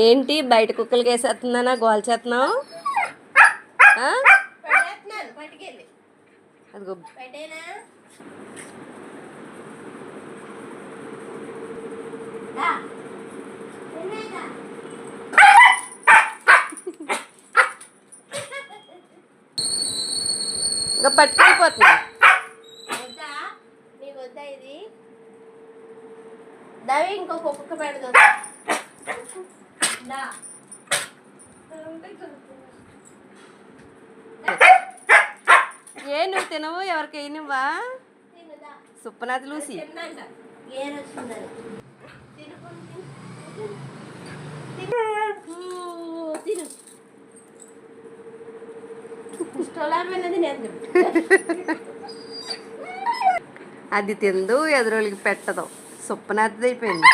ఏంటి బయట కుక్కలకి వేసేస్తుందనా గోల్ చేస్తున్నావు? అదిగో ఇంకా పట్టుకెళ్ళిపోతున్నా. ఇది దవి ఇంకొక కుక్క పెడదు. ఏ నువ్వు తినవు? ఎవరికి వేయనివ్వా? సుప్పనాథ్ లూసి అది తిందు, ఎదురోళ్ళకి పెట్టదు. సుప్పనాథ్ అయిపోయింది.